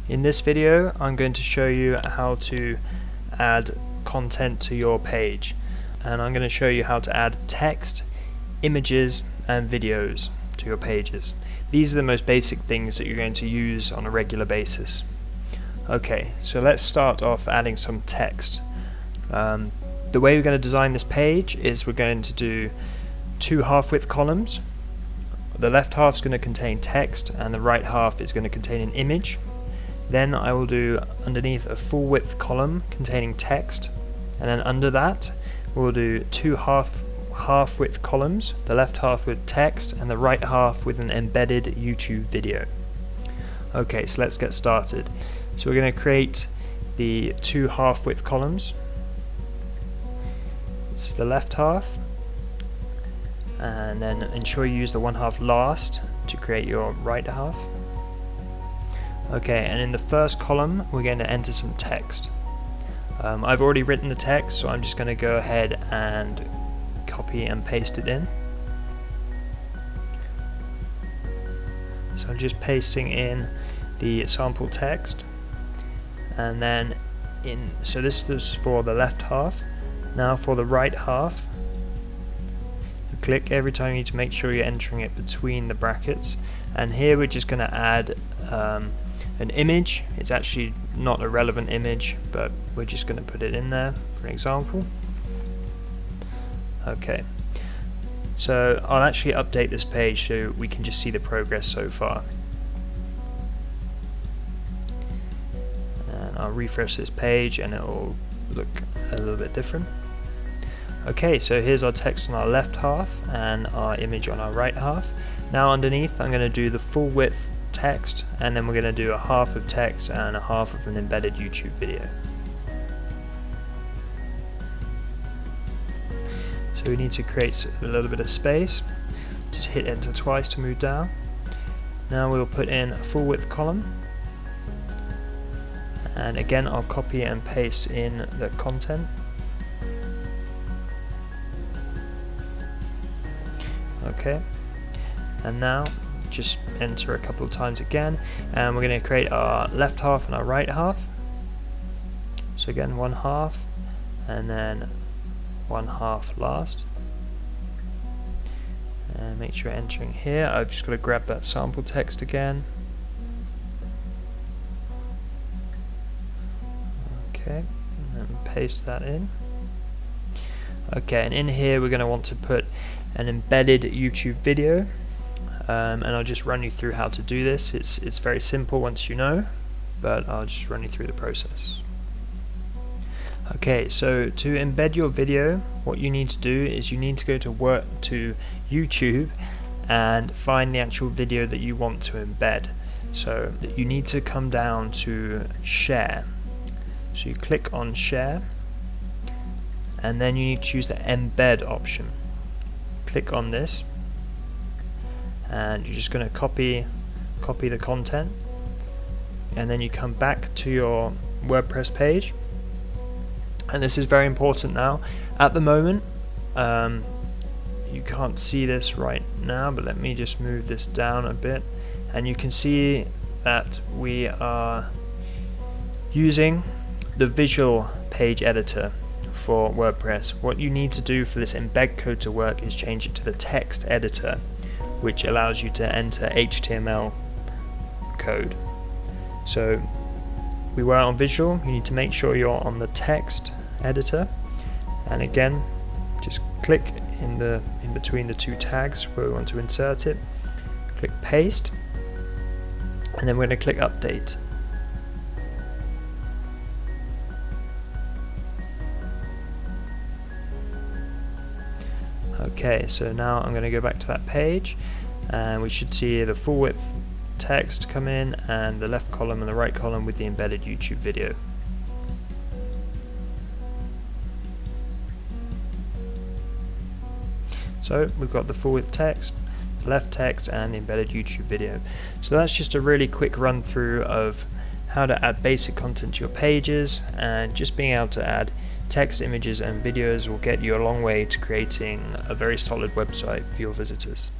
In this video I'm going to show you how to add content to your page, and I'm going to show you how to add text, images and videos to your pages. These are the most basic things that you're going to use on a regular basis. Okay, so let's start off adding some text. The way we're going to design this page is we're going to do two half-width columns. The left half is going to contain text and the right half is going to contain an image. Then I will do underneath a full width column containing text, and then under that we'll do two half width columns, the left half with text and the right half with an embedded YouTube video. Okay, so let's get started. So we're going to create the two half width columns. This is the left half, and then ensure you use the one half last to create your right half. Okay, and in the first column we're going to enter some text. I've already written the text, so I'm just going to go ahead and copy and paste it in. So I'm just pasting in the sample text, and then so this is for the left half. Now for the right half, you click every time. You need to make sure you're entering it between the brackets, and here we're just going to add an image. It's actually not a relevant image, but we're just going to put it in there for an example. Okay, so I'll actually update this page so we can just see the progress so far. And I'll refresh this page and it will look a little bit different. Okay, so here's our text on our left half and our image on our right half. Now underneath I'm going to do the full width text, and then we're going to do a half of text and a half of an embedded YouTube video. So we need to create a little bit of space. Just hit enter twice to move down. Now we'll put in a full width column, and again I'll copy and paste in the content. Okay, and now just enter a couple of times again, and we're going to create our left half and our right half. So again, one half and then one half last, and make sure you're entering here. I've just got to grab that sample text again. Okay, and then paste that in. Okay, and in here we're going to want to put an embedded YouTube video. And I'll just run you through how to do this. It's very simple once you know, but I'll just run you through the process. Okay, so to embed your video, what you need to do is you need to go to YouTube and find the actual video that you want to embed. So you need to come down to share. So you click on share, and then you need to choose the embed option. Click on this, and you're just going to copy the content, and then you come back to your WordPress page. And this is very important now. At the moment you can't see this right now, but let me just move this down a bit, and you can see that we are using the visual page editor for WordPress. What you need to do for this embed code to work is change it to the text editor, which allows you to enter HTML code. So we were on visual, you need to make sure you're on the text editor, and again just click in between the two tags where we want to insert it, click paste, and then we're going to click update. Okay, so now I'm going to go back to that page, and we should see the full width text come in, and the left column and the right column with the embedded YouTube video. So we've got the full width text, the left text and the embedded YouTube video. So that's just a really quick run through of how to add basic content to your pages, and just being able to add text, images and videos will get you a long way to creating a very solid website for your visitors.